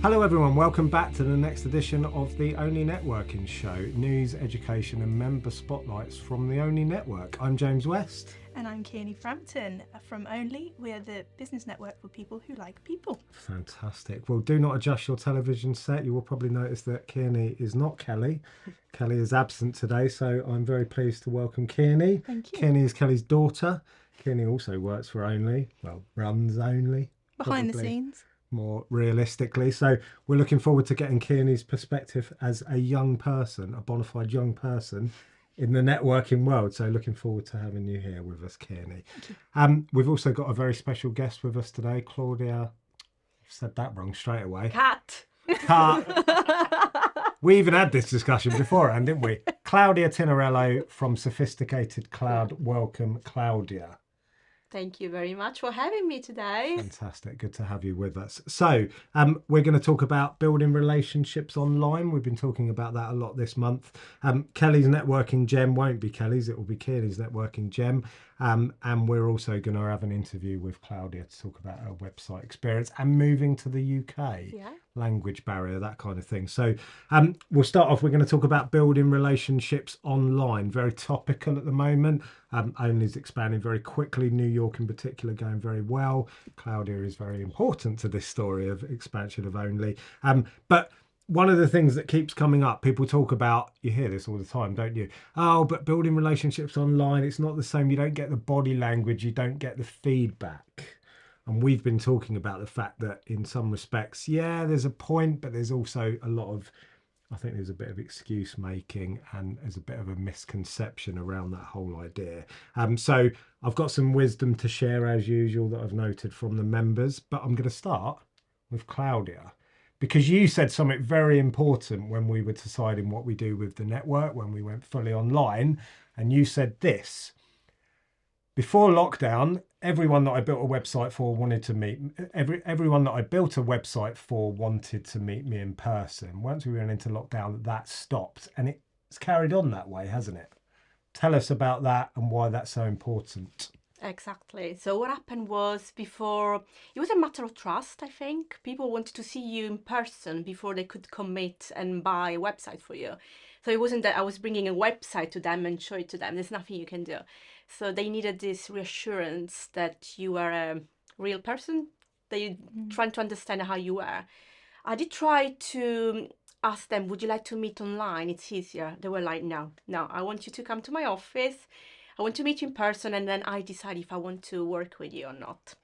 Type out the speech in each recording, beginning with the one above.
Hello everyone, welcome back to the next edition of the ONLE Networking Show, news, education and member spotlights from the ONLE Network. I'm James West. And I'm Kearney Frampton from ONLE. We are the business network for people who like people. Fantastic. Well, do not adjust your television set. You will probably notice that Kearney is not Kelly. Kelly is absent today, so I'm very pleased to welcome Kearney. Thank you. Kearney is Kelly's daughter. Kearney also works for ONLE, well, runs ONLE. Behind the scenes. More realistically. So we're looking forward to getting Kearney's perspective as a young person, a bona fide young person in the networking world. So looking forward to having you here with us, Kearney. We've also got a very special guest with us today, Claudia. I've said that wrong straight away. Cat. We even had this discussion beforehand, didn't we? Claudia Tinarello from Sophisticated Cloud. Welcome, Claudia. Thank you very much for having me today. Fantastic. Good to have you with us. So we're going to talk about building relationships online. We've been talking about that a lot this month. Kelly's networking gem won't be Kelly's. It will be Kearney's networking gem. And we're also going to have an interview with Claudia to talk about her website experience and moving to the UK. Yeah. Language barrier, that kind of thing. So we'll start off. We're going to talk about building relationships online. Very topical at the moment. ONLE's expanding very quickly. New York in particular going very well. Claudia is very important to this story of expansion of ONLE. But one of the things that keeps coming up, people talk about, you hear this all the time, don't you? Oh, but building relationships online, it's not the same. You don't get the body language. You don't get the feedback. And we've been talking about the fact that in some respects, yeah, there's a point, but there's also a lot of, I think there's a bit of excuse making and there's a bit of a misconception around that whole idea. So I've got some wisdom to share as usual that I've noted from the members, but I'm going to start with Claudia because you said something very important when we were deciding what we do with the network, when we went fully online, and you said this. Before lockdown, everyone that I built a website for wanted to meet. Everyone that I built a website for wanted to meet me in person. Once we went into lockdown, that stopped, and it's carried on that way, hasn't it? Tell us about that and why that's so important. Exactly. So what happened was before, it was a matter of trust, I think. People wanted to see you in person before they could commit and buy a website for you. So it wasn't that I was bringing a website to them and show it to them. There's nothing you can do. So they needed this reassurance that you are a real person. They trying to understand how you were. I did try to ask them, would you like to meet online? It's easier. They were like, no, I want you to come to my office. I want to meet you in person, and then I decide if I want to work with you or not.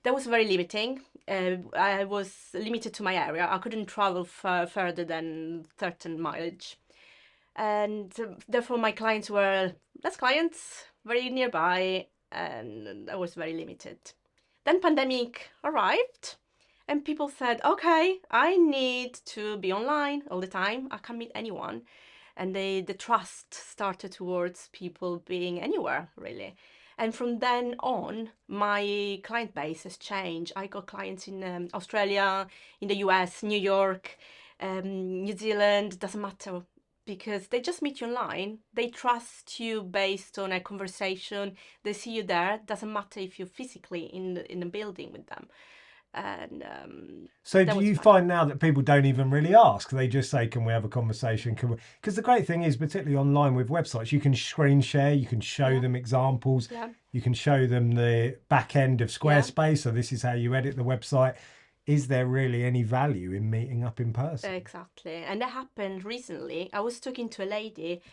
That was very limiting. I was limited to my area. I couldn't travel further than certain mileage. And therefore my clients were less clients, very nearby, and I was very limited. Then pandemic arrived and people said, okay, I need to be online all the time. I can't meet anyone. And the trust started towards people being anywhere, really. And from then on, my client base has changed. I got clients in Australia, in the US, New York, New Zealand, doesn't matter. Because they just meet you online, they trust you based on a conversation, they see you there, doesn't matter if you're physically in the building with them. And so do you find now that people don't even really ask? They just say, can we have a conversation? Because the great thing is, particularly online with websites, you can screen share, you can show them examples, you can show them the back end of Squarespace, so this is how you edit the website. Is there really any value in meeting up in person? Exactly. And that happened recently. I was talking to a lady,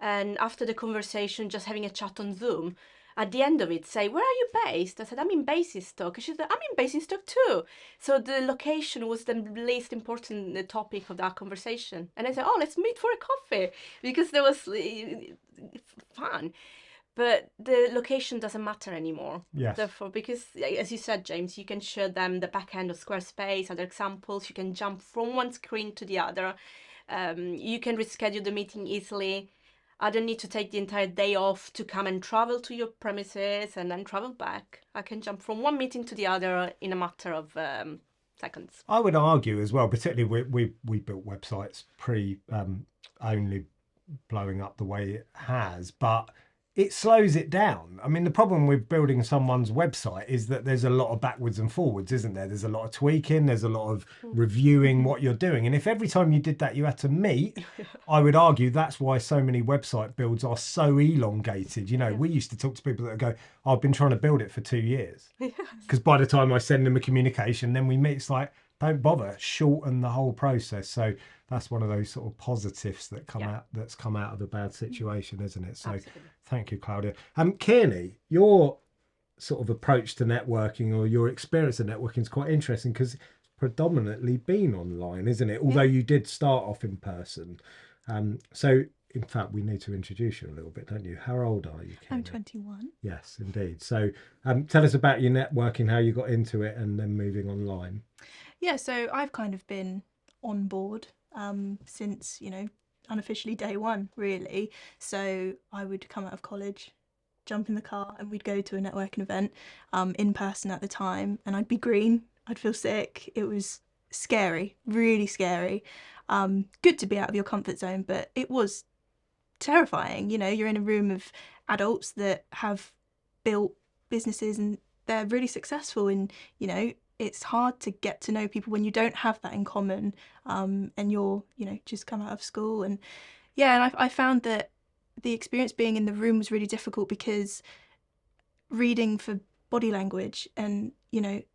and after the conversation, just having a chat on Zoom, at the end of it, say, where are you based? I said, I'm in Basingstoke. And she said, I'm in Basingstoke too. So the location was the least important topic of that conversation. And I said, oh, let's meet for a coffee, because there was fun. But the location doesn't matter anymore. Yes. Therefore, because as you said, James, you can show them the back end of Squarespace, other examples. You can jump from one screen to the other. You can reschedule the meeting easily. I don't need to take the entire day off to come and travel to your premises and then travel back. I can jump from one meeting to the other in a matter of seconds. I would argue as well, particularly we built websites pre only blowing up the way it has, but it slows it down. I mean, the problem with building someone's website is that there's a lot of backwards and forwards, isn't there? There's a lot of tweaking, there's a lot of reviewing what you're doing. And if every time you did that, you had to meet, I would argue that's why so many website builds are so elongated. You know, we used to talk to people that go, I've been trying to build it for 2 years. Because by the time I send them a communication, then we meet, it's like, don't bother, shorten the whole process. So that's one of those sort of positives that come out of a bad situation, isn't it? So Absolutely. Thank you, Claudia. Kearney, your sort of approach to networking or your experience of networking is quite interesting because it's predominantly been online, isn't it? Although you did start off in person. So in fact, we need to introduce you a little bit, don't you? How old are you, Kearney? I'm 21. Yes, indeed. So tell us about your networking, how you got into it and then moving online. Yeah, so I've kind of been on board since, unofficially day one, really. So I would come out of college, jump in the car, and we'd go to a networking event in person at the time, and I'd be green, I'd feel sick. It was scary, really scary. Good to be out of your comfort zone, but it was terrifying. You're in a room of adults that have built businesses and they're really successful, and it's hard to get to know people when you don't have that in common, and you're just come out of school. And I found that the experience being in the room was really difficult because reading for body language and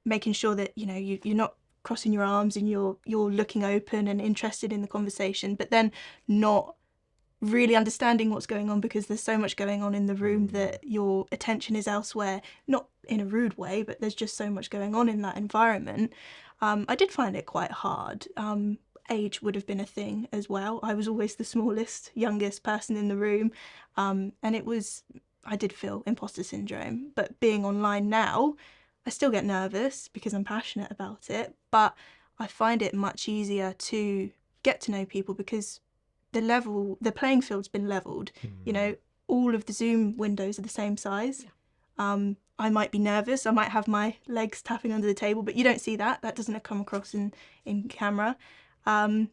making sure that you're not crossing your arms and you're looking open and interested in the conversation, but then not really understanding what's going on because there's so much going on in the room that your attention is elsewhere, not in a rude way, but there's just so much going on in that environment. I did find it quite hard. Age would have been a thing as well. I was always the smallest, youngest person in the room, and I did feel imposter syndrome. But being online now, I still get nervous because I'm passionate about it, but I find it much easier to get to know people because the playing field's been leveled. All of the Zoom windows are the same size. I might be nervous, I might have my legs tapping under the table, but you don't see that doesn't come across in camera. And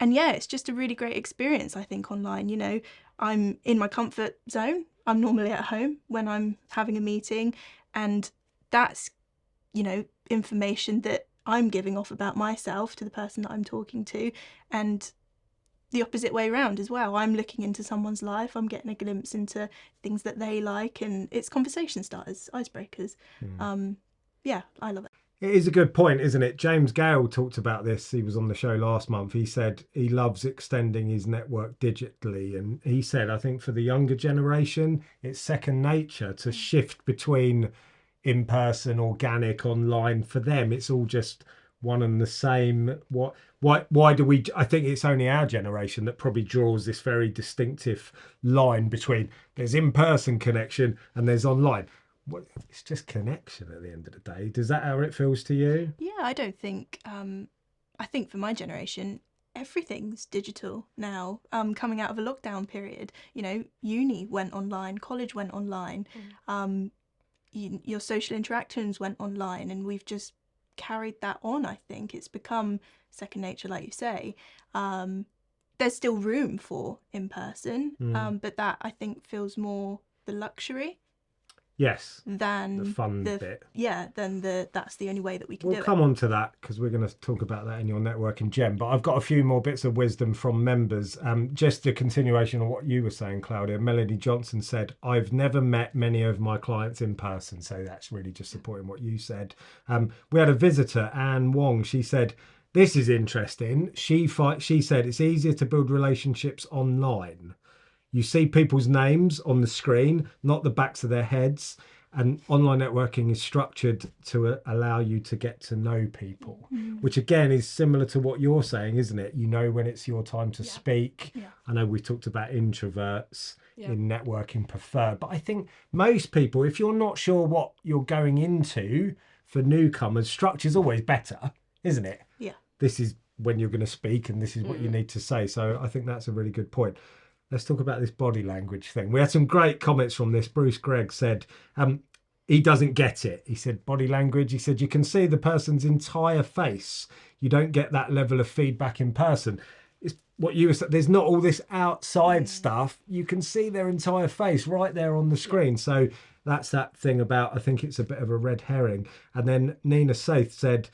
it's just a really great experience, I think, online. I'm in my comfort zone. I'm normally at home when I'm having a meeting, and that's information that I'm giving off about myself to the person that I'm talking to, and the opposite way around as well. I'm looking into someone's life, I'm getting a glimpse into things that they like, and it's conversation starters, icebreakers. I love it. It is a good point, isn't it? James Gale talked about this. He was on the show last month. He said he loves extending his network digitally. And he said, I think for the younger generation, it's second nature to shift between in-person, organic, online. For them, it's all just one and the same. Why do we? I think it's only our generation that probably draws this very distinctive line between there's in-person connection and there's online. It's just connection at the end of the day. Is that how it feels to you? Yeah, I don't think. I think for my generation, everything's digital now. Coming out of a lockdown period, uni went online, college went online, your social interactions went online, and we've just carried that on. I think it's become second nature, like you say. There's still room for in person, but that I think feels more the luxury. Yes, than the fun bit. Yeah, that's the only way that we can do it. We'll come on to that because we're going to talk about that in your networking gem. But I've got a few more bits of wisdom from members. Just a continuation of what you were saying, Claudia. Melanie Johnson said, I've never met many of my clients in person. So that's really just supporting what you said. We had a visitor, Anne Wong. She said, this is interesting. She said it's easier to build relationships online. You see people's names on the screen, not the backs of their heads. And online networking is structured to allow you to get to know people, which again is similar to what you're saying, isn't it? When it's your time to speak. Yeah. I know we talked about introverts in networking prefer, but I think most people, if you're not sure what you're going into for newcomers, structure's always better, isn't it? Yeah. This is when you're going to speak and this is what you need to say. So I think that's a really good point. Let's talk about this body language thing. We had some great comments from this. Bruce Gregg said he doesn't get it. He said body language. He said you can see the person's entire face. You don't get that level of feedback in person. what you were saying, there's not all this outside stuff. You can see their entire face right there on the screen. So that's that thing about, I think it's a bit of a red herring. And then Nina Saith said,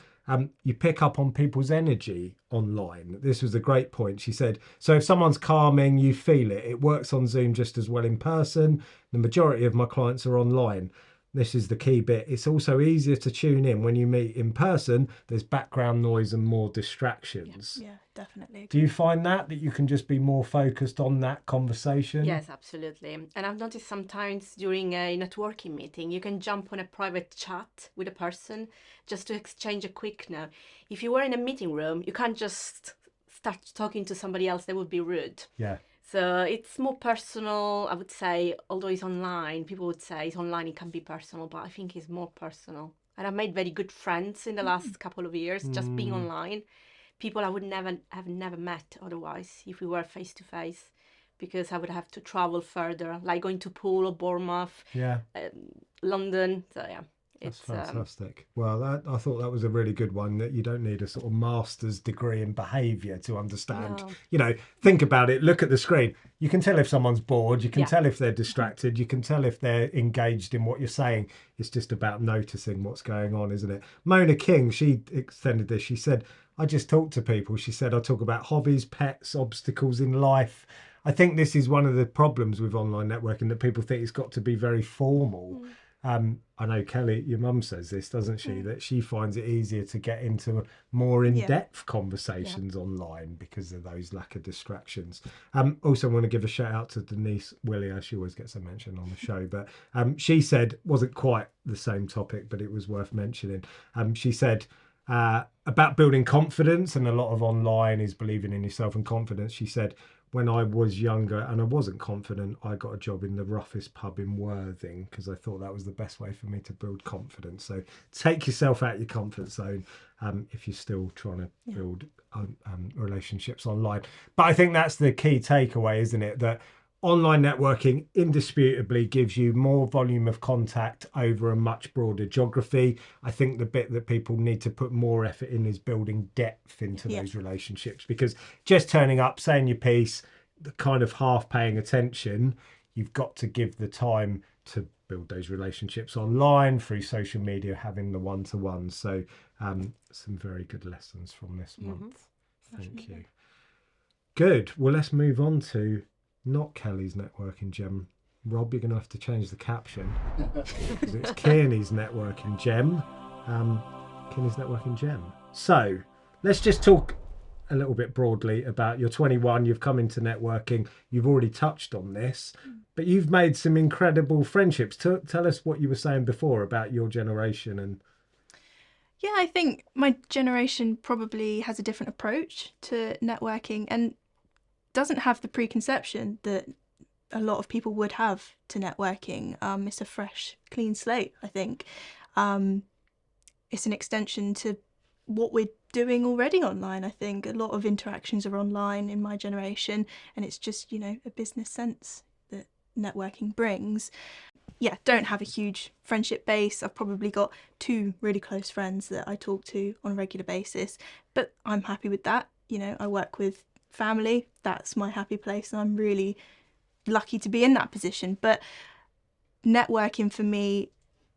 you pick up on people's energy online. This was a great point. She said, so if someone's calming, you feel it. It works on Zoom just as well in person. The majority of my clients are online. This is the key bit. It's also easier to tune in when you meet in person. There's background noise and more distractions. Yeah, definitely. Do you find that you can just be more focused on that conversation? Yes, absolutely. And I've noticed sometimes during a networking meeting, you can jump on a private chat with a person just to exchange a quick note. If you were in a meeting room, you can't just start talking to somebody else. That would be rude. Yeah. So it's more personal, I would say, although it's online. People would say it's online, it can be personal, but I think it's more personal. And I've made very good friends in the last couple of years, just being online. People I would never met otherwise if we were face to face, because I would have to travel further, like going to Poole or Bournemouth, London. So yeah. That's fantastic. Well, I thought that was a really good one, that you don't need a sort of master's degree in behaviour to understand. No. You know, think about it, look at the screen. You can tell if someone's bored, you can tell if they're distracted, you can tell if they're engaged in what you're saying. It's just about noticing what's going on, isn't it? Mona King, she extended this. She said, I just talk to people. She said, I talk about hobbies, pets, obstacles in life. I think this is one of the problems with online networking, that people think it's got to be very formal. I know Kelly, your mum says this, doesn't she, that she finds it easier to get into more in-depth conversations online because of those lack of distractions. Also want to give a shout out to Denise Williams. She always gets a mention on the show, but she said, wasn't quite the same topic, but it was worth mentioning. She said about building confidence, and a lot of online is believing in yourself and confidence. She said, when I was younger and I wasn't confident, I got a job in the roughest pub in Worthing because I thought that was the best way for me to build confidence. So take yourself out your comfort zone if you're still trying to build relationships online. But I think that's the key takeaway, isn't it? That online networking indisputably gives you more volume of contact over a much broader geography. I think the bit that people need to put more effort in is building depth into those relationships, because just turning up, saying your piece, the kind of half paying attention, you've got to give the time to build those relationships online through social media, having the one-to-one. So some very good lessons from this month. Thank you. Good. Well, let's move on to not Kelly's networking gem. Rob, you're going to have to change the caption. It's Kearney's networking gem. Kearney's networking gem. So let's just talk a little bit broadly about, you're 21, you've come into networking, you've already touched on this, but you've made some incredible friendships. Tell us what you were saying before about your generation. And yeah, I think my generation probably has a different approach to networking and doesn't have the preconception that a lot of people would have to networking. It's a fresh, clean slate, I think. It's an extension to what we're doing already online, I think. A lot of interactions are online in my generation, and it's just, you know, a business sense that networking brings. Yeah, don't have a huge friendship base. I've probably got 2 really close friends that I talk to on a regular basis, but I'm happy with that. You know, I work with family, that's my happy place, and I'm really lucky to be in that position. But networking for me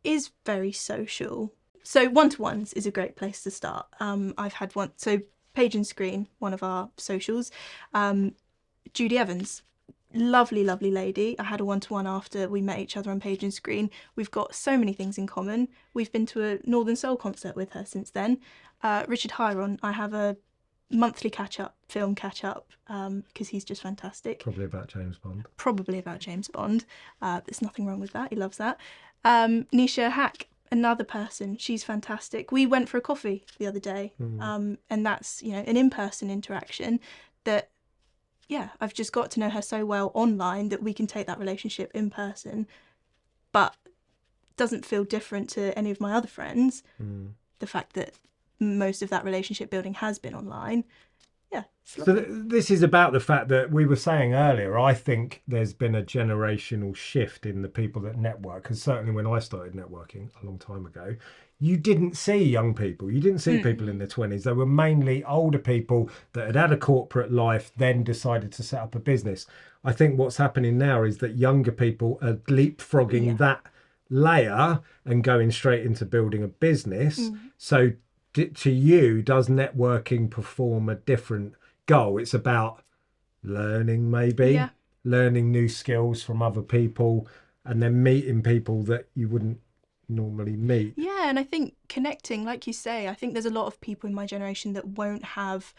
is very social. So one-to-ones is a great place to start. I've had one, so Page and Screen, one of our socials, Judy Evans, lovely lady. I had a one-to-one after we met each other on Page and Screen. We've got so many things in common. We've been to a Northern Soul concert with her since then. Richard Hyron, I have a monthly film catch-up, because he's just fantastic. Probably about James Bond. There's nothing wrong with that. He loves that. Nisha Hack, another person. She's fantastic. We went for a coffee the other day, and that's, you know, an in-person interaction that, yeah, I've just got to know her so well online that we can take that relationship in person, but doesn't feel different to any of my other friends. The fact that most of that relationship building has been online yeah, it's So lovely. this is about the fact that we were saying earlier, I think there's been a generational shift in the people that network. Because certainly when I started networking a long time ago, you didn't see young people. You didn't see people in their 20s. They were mainly older people that had had a corporate life, then decided to set up a business. I think what's happening now is that younger people are leapfrogging Yeah. that layer and going straight into building a business. So to you, does networking perform a different goal? It's about learning, maybe Yeah. learning new skills from other people, and then meeting people that you wouldn't normally meet. Yeah, and I think connecting, like you say, I think there's a lot of people in my generation that won't have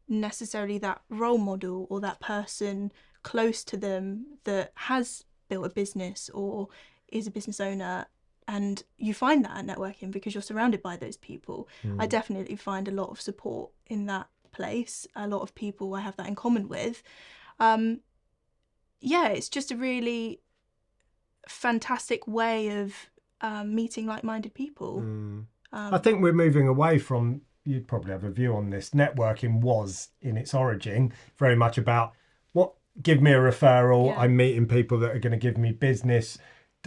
necessarily that role model or that person close to them that has built a business or is a business owner. And you find that at networking because you're surrounded by those people. I definitely find a lot of support in that place. A lot of people I have that in common with. Yeah, it's just a really fantastic way of meeting like-minded people. I think we're moving away from, you'd probably have a view on this, networking was in its origin very much about give me a referral, Yeah. I'm meeting people that are going to give me business.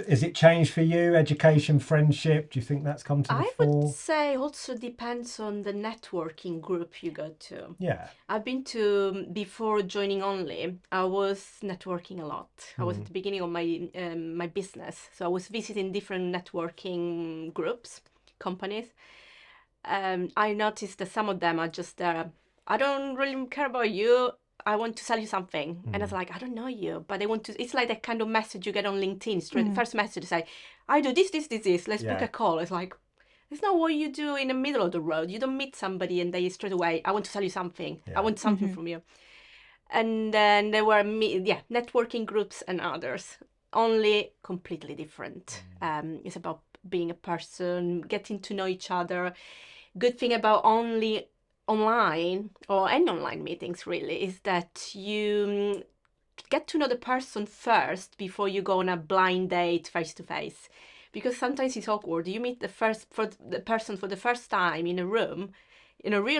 Has it changed for you? Education, friendship? Do you think that's come to the I fore? would say also depends on the networking group you go to. Yeah. I've been to, before joining ONLE, I was networking a lot. I was at the beginning of my my business. So I was visiting different networking groups, companies. I noticed that some of them are just there. I don't really care about you. I want to sell you something. And it's like, I don't know you, but they want to, it's like that kind of message you get on LinkedIn. Straight, first message to say, I do this. Let's book a call. It's like, it's not what you do in the middle of the road. You don't meet somebody and they straight away, I want to sell you something. I want something from you. And then there were, networking groups and others. ONLE completely different. It's about being a person, getting to know each other. Good thing about ONLE online or any online meetings really is that you get to know the person first before you go on a blind date face to face, because sometimes it's awkward. You meet the person for the first time in a real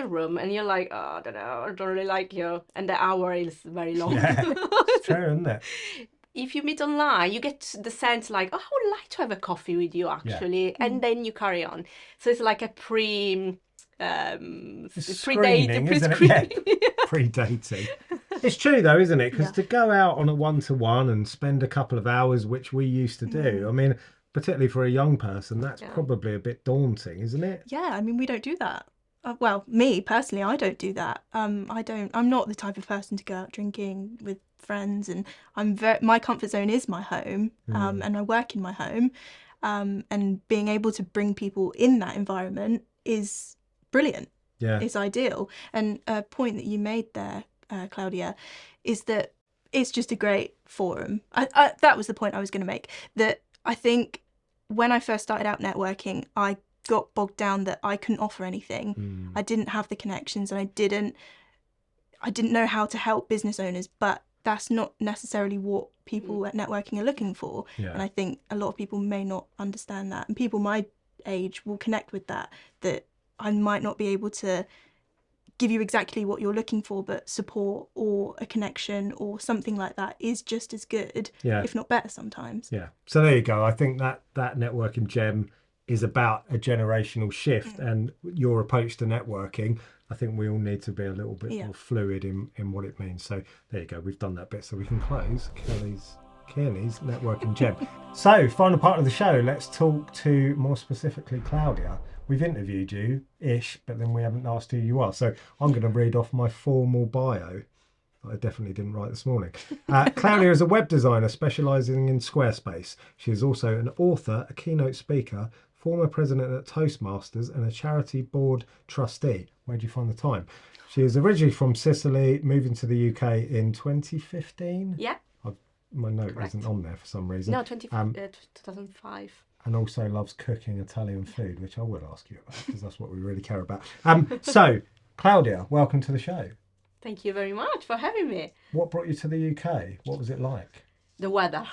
room, and you're like, oh, I don't know, I don't really like you, and the hour is very long. It's true, isn't it? If you meet online, you get the sense like, oh, I would like to have a coffee with you actually, and then you carry on. So it's like a pre-dating, Screening, isn't it? Yeah. Pre-dating. It's true though, isn't it? Because to go out on a one-to-one and spend a couple of hours, which we used to do, I mean, particularly for a young person, that's probably a bit daunting, isn't it? Yeah, I mean, we don't do that. Well, me personally, I don't do that. I'm not the type of person to go out drinking with friends, and my comfort zone is my home, and I work in my home, and being able to bring people in that environment is brilliant. Yeah. It's ideal. And a point that you made there, Claudia, is that it's just a great forum. That was the point I was going to make, that I think when I first started out networking, I got bogged down that I couldn't offer anything. I didn't have the connections, and I didn't know how to help business owners, but that's not necessarily what people at networking are looking for. And I think a lot of people may not understand that, and people my age will connect with that I might not be able to give you exactly what you're looking for, but support or a connection or something like that is just as good, if not better sometimes. Yeah. So there you go. I think that networking gem is about a generational shift, and your approach to networking, I think we all need to be a little bit more fluid in what it means. So there you go. We've done that bit, so we can close Kearney's networking gem. So final part of the show, let's talk to more specifically Claudia. We've interviewed you-ish, but then we haven't asked who you are. So I'm going to read off my formal bio that I definitely didn't write this morning. Claudia is a web designer specialising in Squarespace. She is also an author, a keynote speaker, former president at Toastmasters, and a charity board trustee. Where do you find the time? She is originally from Sicily, moving to the UK in 2015. Yeah. My note isn't on there for some reason. No, 2005. And also loves cooking Italian food, which I will ask you about because that's what we really care about. So, Claudia, welcome to the show. Thank you very much for having me. What brought you to the UK? What was it like? The weather.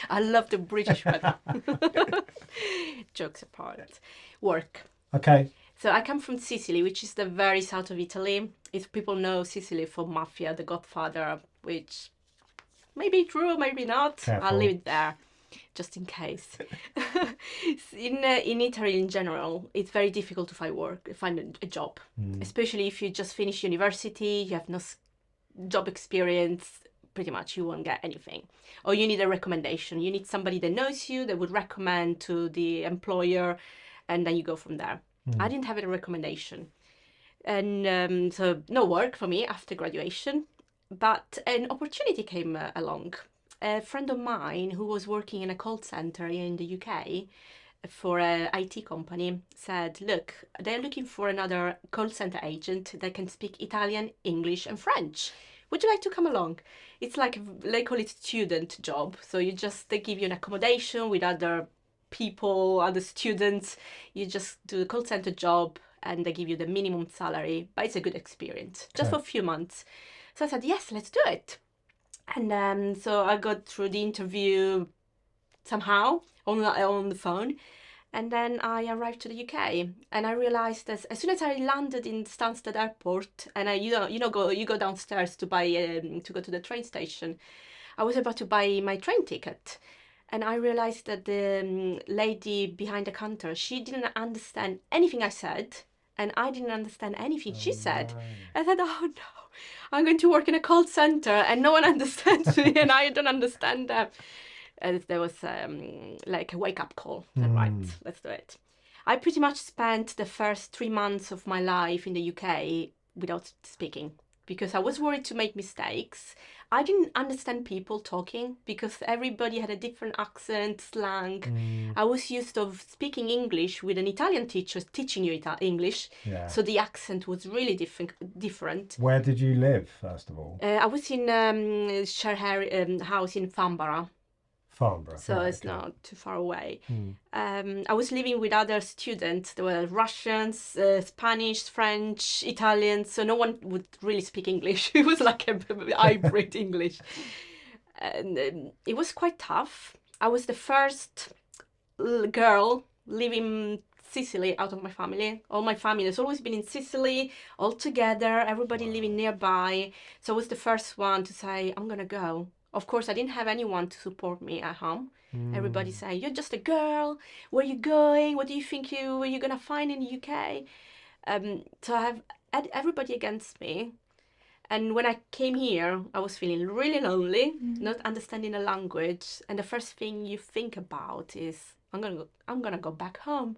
I love the British weather. Jokes apart. Work. Okay. So I come from Sicily, which is the very south of Italy. If people know Sicily for Mafia, The Godfather, which may be true, maybe not. Careful. I'll leave it there, just in case. In Italy in general, it's very difficult to find a job, especially if you just finish university, you have no job experience. Pretty much you won't get anything, or you need a recommendation. You need somebody that knows you, that would recommend to the employer, and then you go from there. I didn't have a recommendation, and so no work for me after graduation, but an opportunity came along. A friend of mine who was working in a call center in the UK for an IT company said, look, they're looking for another call center agent that can speak Italian, English and French. Would you like to come along? It's like, they call it student job. So they give you an accommodation with other people, other students. You just do the call center job and they give you the minimum salary, but it's a good experience, just for a few months. So I said, yes, let's do it. And so I got through the interview somehow on the phone. And then I arrived to the UK, and I realized that as soon as I landed in Stansted Airport, and you go downstairs to buy to go to the train station, I was about to buy my train ticket, and I realized that the lady behind the counter, she didn't understand anything I said, and I didn't understand anything she said. No. I said, oh no, I'm going to work in a call center, and no one understands me, and I don't understand them. And there was like a wake-up call. I said, right, let's do it. I pretty much spent the first 3 months of my life in the UK without speaking because I was worried to make mistakes. I didn't understand people talking because everybody had a different accent, slang. I was used to speaking English with an Italian teacher teaching you English. Yeah. So the accent was really different. Where did you live, first of all? I was in share house in Farnborough. Farnborough. So it's not too far away. I was living with other students. There were Russians, Spanish, French, Italians. So no one would really speak English. It was like a hybrid English. And it was quite tough. I was the first girl living Sicily out of my family. All my family has always been in Sicily, all together, everybody living nearby. So I was the first one to say, I'm going to go. Of course, I didn't have anyone to support me at home. Everybody saying, you're just a girl. Where are you going? What do you think you're going to find in the UK? So I have everybody against me. And when I came here, I was feeling really lonely, not understanding the language. And the first thing you think about is, I'm gonna go back home.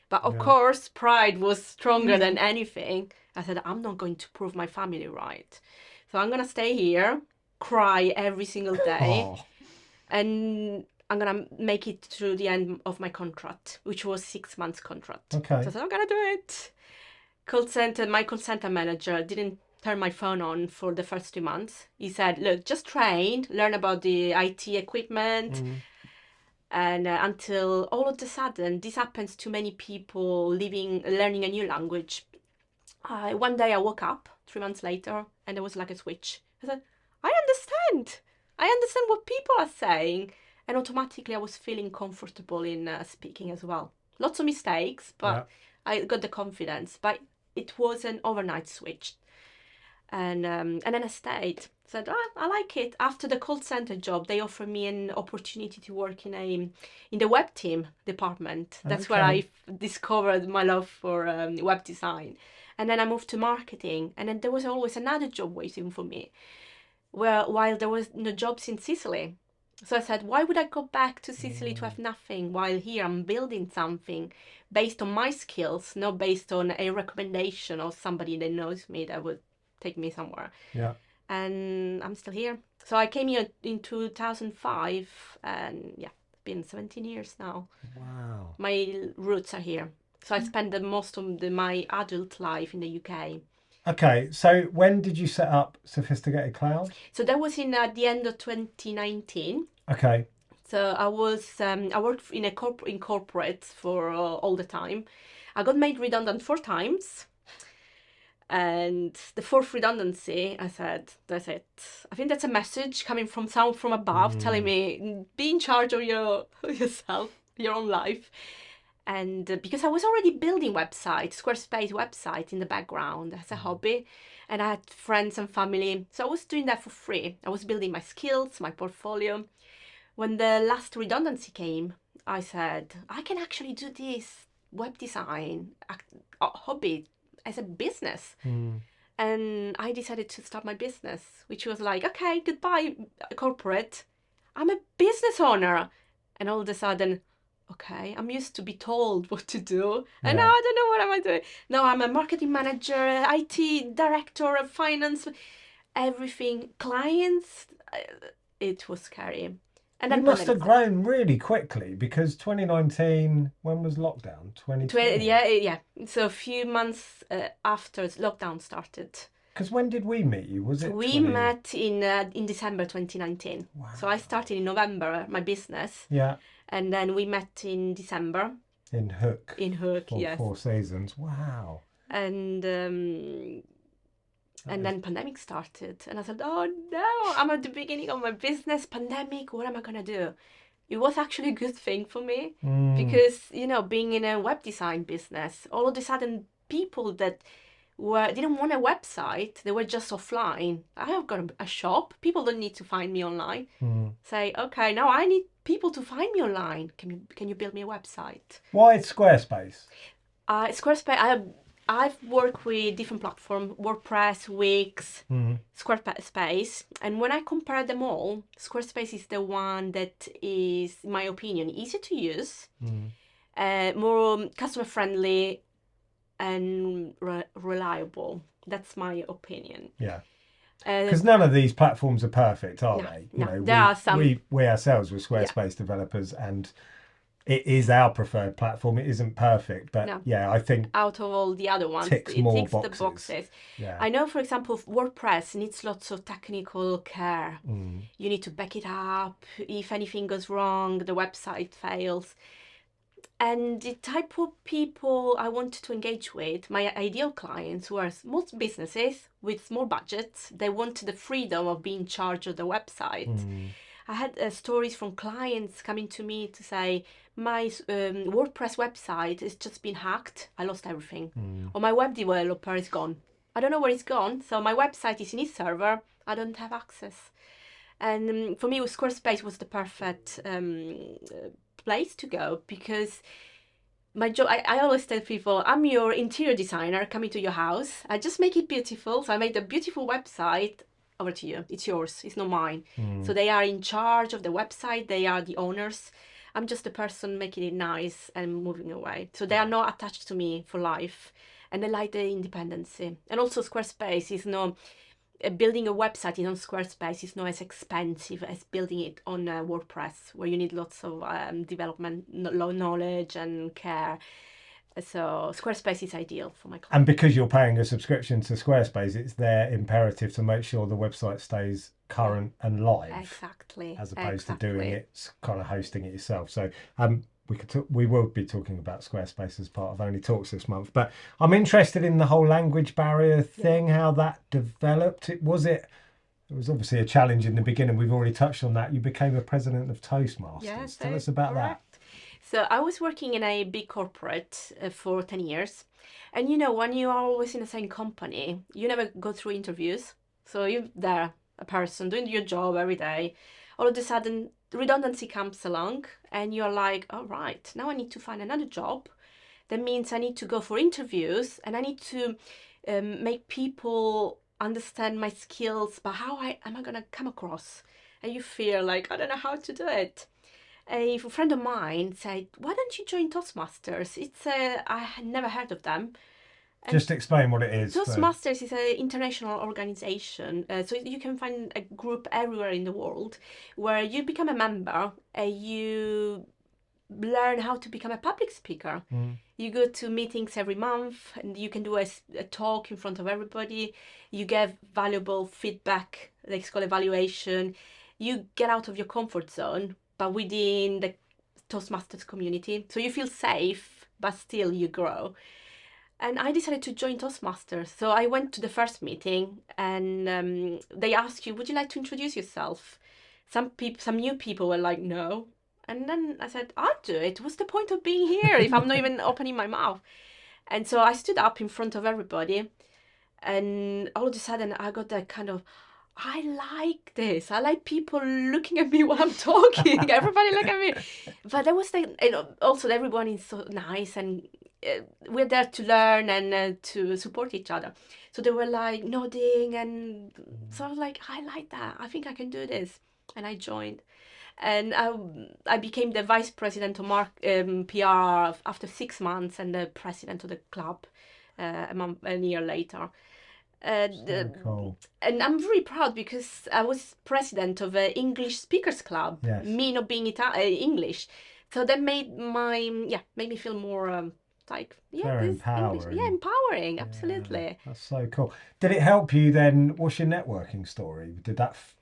But of course, pride was stronger than anything. I said, I'm not going to prove my family right. So I'm going to stay here, cry every single day, and I'm gonna make it through the end of my contract, which was 6 months contract. Okay. So I said, I'm gonna do it. My call center manager didn't turn my phone on for the first 2 months. He said, look, just train, learn about the IT equipment, and until all of a sudden, this happens to many people learning a new language. One day I woke up 3 months later, and there was like a switch. I said, I understand what people are saying. And automatically I was feeling comfortable in speaking as well. Lots of mistakes, but I got the confidence. But it was an overnight switch. And then I stayed. Said, I like it. After the call center job, they offered me an opportunity to work in the web team department. That's where I discovered my love for web design. And then I moved to marketing. And then there was always another job waiting for me. While there was no jobs in Sicily. So I said, why would I go back to Sicily to have nothing, while here I'm building something based on my skills, not based on a recommendation or somebody that knows me that would take me somewhere. Yeah. And I'm still here. So I came here in 2005, and it's been 17 years now. Wow. My roots are here. So I spent the most of my adult life in the UK. Okay, so when did you set up Sophisticated Cloud? So that was at the end of 2019. Okay. So I worked in corporate for all the time. I got made redundant 4 times. And the 4th redundancy, I said, that's it. I think that's a message coming from someone from above telling me, be in charge of yourself, your own life. And because I was already building websites, Squarespace website in the background as a hobby, and I had friends and family, so I was doing that for free. I was building my skills, my portfolio. When the last redundancy came, I said, I can actually do this web design hobby as a business. And I decided to start my business, which was like, okay, goodbye corporate. I'm a business owner. And all of a sudden, okay, I'm used to be told what to do. And now I don't know what am I doing. Now I'm a marketing manager, IT director, finance, everything, clients. It was scary. And then you must have grown really quickly, because 2019, when was lockdown? 2020? Yeah. So a few months after lockdown started. Because when did we meet you? Was it We met in December 2019. Wow. So I started in November, my business. Yeah. And then we met in December. In Hook. Yes. 4 seasons. Wow. And then pandemic started, and I said, oh no, I'm at the beginning of my business, pandemic, what am I gonna do? It was actually a good thing for me, because, you know, being in a web design business, all of a sudden people that didn't want a website, they were just offline. I have got a shop, people don't need to find me online. Say, okay, now I need people to find me online. Can you build me a website? Why Squarespace? Squarespace, I've worked with different platforms, WordPress, Wix, Squarespace, and when I compare them all, Squarespace is the one that is, in my opinion, easy to use, more customer friendly, and reliable. That's my opinion. Yeah. Because none of these platforms are perfect, are they? There are some. We ourselves were Squarespace developers, and it is our preferred platform. It isn't perfect, but I think out of all the other ones, it ticks the boxes. Yeah. I know, for example, WordPress needs lots of technical care. You need to back it up. If anything goes wrong, the website fails. And the type of people I wanted to engage with, my ideal clients, were small businesses with small budgets. They wanted the freedom of being in charge of the website. I had stories from clients coming to me to say, my WordPress website has just been hacked. I lost everything. Or my web developer is gone. I don't know where it's gone. So my website is in his server. I don't have access. And for me, Squarespace was the perfect place to go, because my job, I always tell people, I'm your interior designer coming to your house. I just make it beautiful. So I made a beautiful website. Over to you. It's yours. It's not mine. So they are in charge of the website. They are the owners. I'm just the person making it nice and moving away. So they are not attached to me for life. And I like the independency. And also Squarespace is not, building a website on Squarespace is not as expensive as building it on WordPress, where you need lots of development knowledge and care. So Squarespace is ideal for my clients. And because you're paying a subscription to Squarespace, it's their imperative to make sure the website stays current and live. Exactly. As opposed to doing it, kind of hosting it yourself. So we will be talking about Squarespace as part of Only Talks this month. But I'm interested in the whole language barrier thing, how that developed. It was obviously a challenge in the beginning. We've already touched on that. You became a president of Toastmasters. Yes, Tell us about that. So I was working in a big corporate for 10 years. And you know, when you are always in the same company, you never go through interviews. So you're there, a person doing your job every day. All of a sudden, redundancy comes along and you're like, all right, now I need to find another job. That means I need to go for interviews and I need to make people understand my skills, but how am I going to come across? And you feel like, I don't know how to do it. A friend of mine said, why don't you join Toastmasters? I had never heard of them. And just explain what it is. Toastmasters is an international organization. So you can find a group everywhere in the world where you become a member and you learn how to become a public speaker. You go to meetings every month and you can do a talk in front of everybody. You get valuable feedback, it's called evaluation. You get out of your comfort zone, but within the Toastmasters community. So you feel safe, but still you grow. And I decided to join Toastmasters. So I went to the first meeting and they asked you, would you like to introduce yourself? Some new people were like, no. And then I said, I'll do it. What's the point of being here if I'm not even opening my mouth? And so I stood up in front of everybody, and all of a sudden I got that kind of, I like this. I like people looking at me while I'm talking. Everybody look at me. But there was also everyone is so nice, and we're there to learn and to support each other. So they were like nodding, and so I was like, I like that. I think I can do this. And I joined. And I became the vice president of PR after 6 months, and the president of the club a year later. Cool. And I'm very proud because I was president of an English speakers club. Yes. Me not being English, so that made me feel more Very empowering. English. Yeah, empowering. Absolutely. That's so cool. Did it help you then? What's your networking story?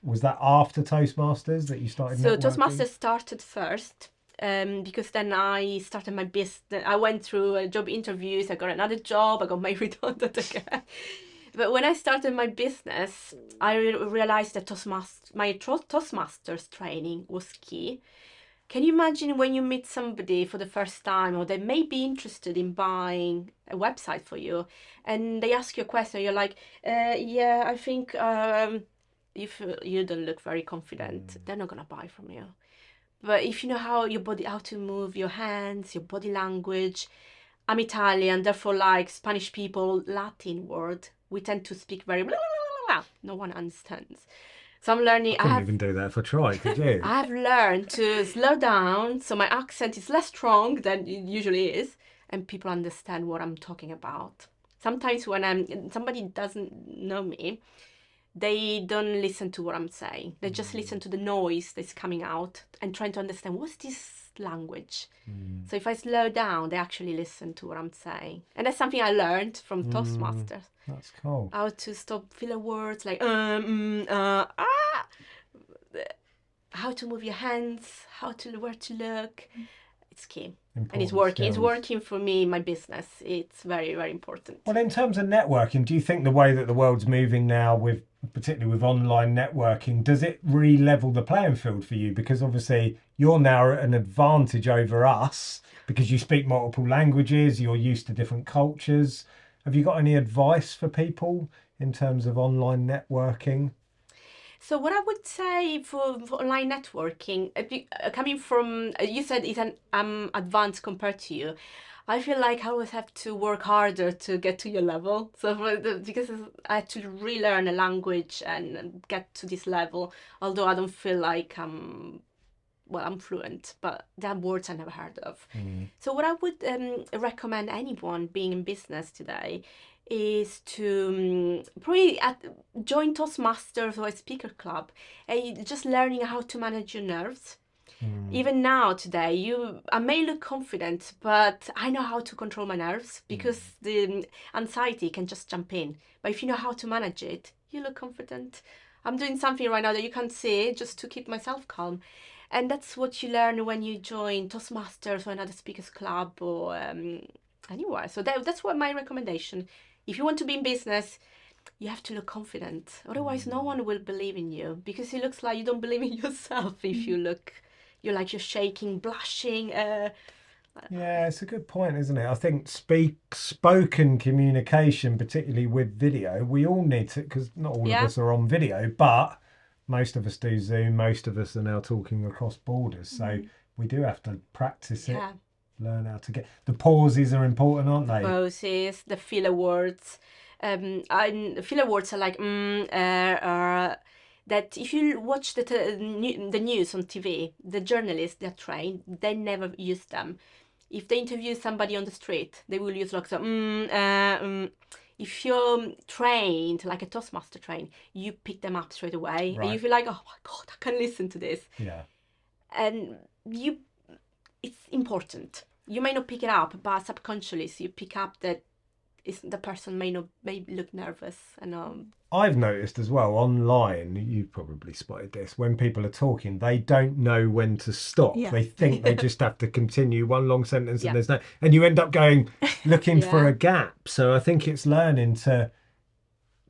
Was that after Toastmasters that you started? So networking? Toastmasters started first. Because then I started my business. I went through job interviews. I got another job. I got made redundant again. But when I started my business, I realized that my Toastmasters training was key. Can you imagine when you meet somebody for the first time, or they may be interested in buying a website for you, and they ask you a question, you're like, yeah, I think if you don't look very confident, they're not gonna buy from you. But if you know how to move your hands, your body language. I'm Italian, therefore, like Spanish people, Latin word, we tend to speak very blah, blah, blah, blah. No one understands. So I'm learning. I couldn't even do that if I tried, could you? I've learned to slow down, so my accent is less strong than it usually is, and people understand what I'm talking about. Sometimes when somebody doesn't know me, they don't listen to what I'm saying. They just listen to the noise that's coming out and trying to understand what's this language. So if I slow down, they actually listen to what I'm saying. And that's something I learned from Toastmasters. That's cool. How to stop filler words like how to move your hands, where to look. It's key. Important And it's working. skills. It's working for me in my business. It's very, very important. Well, in terms of networking, do you think the way that the world's moving now, particularly with online networking, does it re-level the playing field for you? Because obviously you're now at an advantage over us because you speak multiple languages, you're used to different cultures. Have you got any advice for people in terms of online networking? So what I would say for online networking, coming from, you said it's an advanced compared to you. I feel like I always have to work harder to get to your level. So because I had to relearn a language and get to this level, although I don't feel like I'm fluent, but there are words I never heard of. So what I would recommend anyone being in business today is to probably join Toastmasters or a speaker club, and just learning how to manage your nerves. Even now today, I may look confident, but I know how to control my nerves because the anxiety can just jump in. But if you know how to manage it, you look confident. I'm doing something right now that you can't see just to keep myself calm. And that's what you learn when you join Toastmasters or another speakers club or anywhere. So that's what my recommendation. If you want to be in business, you have to look confident. Otherwise, no one will believe in you because it looks like you don't believe in yourself if you're like you're shaking, blushing. Yeah, it's a good point, isn't it? I think spoken communication, particularly with video, we all need to, because not all of us are on video, but most of us do Zoom. Most of us are now talking across borders. So we do have to practice it, learn how to get... The pauses are important, aren't they? Pauses, the filler words. Filler words are like, that if you watch the news on TV, the journalists, they're trained, they never use them. If they interview somebody on the street, they will use like If you're trained, like a Toastmaster trained, you pick them up straight away. Right. And you feel like, oh my God, I can listen to this. Yeah. And it's important. You may not pick it up, but subconsciously you pick up that the person may look nervous. And I've noticed as well online, you probably spotted this, when people are talking, they don't know when to stop. Yeah. They think they just have to continue one long sentence and there's no, and you end up looking for a gap. So I think it's learning to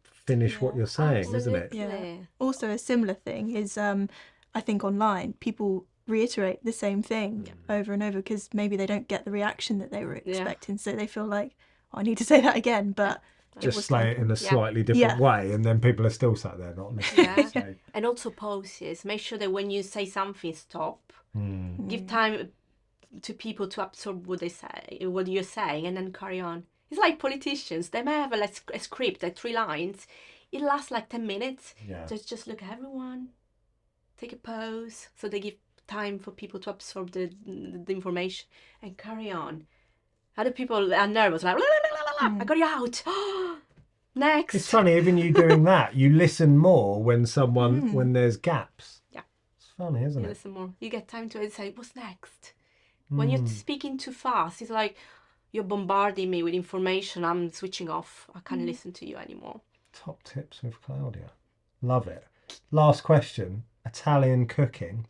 finish what you're saying, isn't it? Absolutely. Also, a similar thing is, I think online people reiterate the same thing over and over, because maybe they don't get the reaction that they were expecting, so they feel like, oh, I need to say that again, but just say it in a slightly different way, and then people are still sat there not listening. So. And also pauses. Make sure that when you say something, stop. Give time to people to absorb what they say, what you're saying, and then carry on. It's like politicians. They may have a script, like 3 lines. It lasts like 10 minutes. So just look at everyone, take a pause, so they give time for people to absorb the information and carry on. Other people are nervous, like, I got you out. Next. It's funny, even you doing that, you listen more when when there's gaps. Yeah. It's funny, isn't You it? listen more. You get time to say, what's next? When you're speaking too fast, it's like you're bombarding me with information. I'm switching off. I can't listen to you anymore. Top tips with Claudia. Love it. Last question. Italian cooking.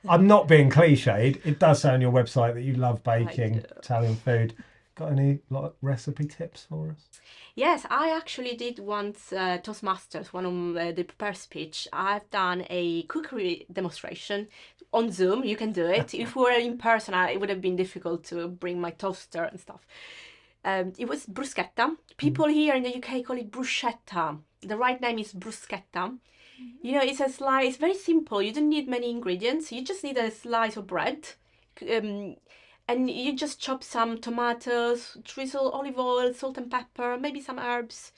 I'm not being cliched. It does say on your website that you love baking Italian food. Got any recipe tips for us? Yes, I actually did once Toastmasters, one of the prepare speech. I've done a cookery demonstration on Zoom. You can do it. If we were in person, it would have been difficult to bring my toaster and stuff. It was bruschetta. People here in the UK call it bruschetta. The right name is bruschetta. You know, it's a slice. It's very simple. You don't need many ingredients. You just need a slice of bread. And you just chop some tomatoes, drizzle olive oil, salt and pepper, maybe some herbs,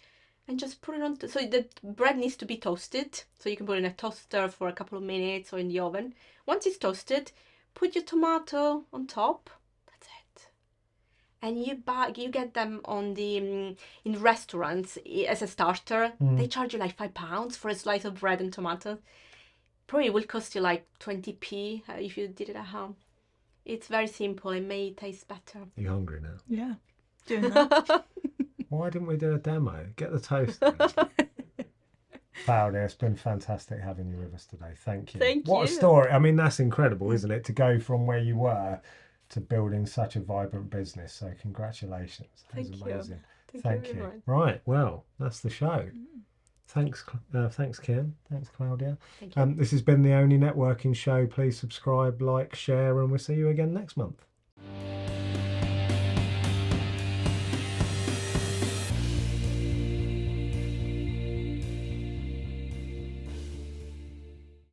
and just put it on. So the bread needs to be toasted. So you can put it in a toaster for a couple of minutes or in the oven. Once it's toasted, put your tomato on top. That's it. And you get them on the in restaurants as a starter. They charge you like £5 for a slice of bread and tomato. Probably will cost you like 20p if you did it at home. It's very simple. It may taste better. Are you hungry now? Yeah, doing that. Why didn't we do a demo? Get the toaster. Claudia, it's been fantastic having you with us today. Thank you. What a story. I mean, that's incredible, isn't it? To go from where you were to building such a vibrant business. So congratulations. That was amazing. Thank you. Right. Well, that's the show. Thanks, Kim. Thanks, Claudia. Thank you. This has been the Only Networking Show. Please subscribe, like, share, and we'll see you again next month.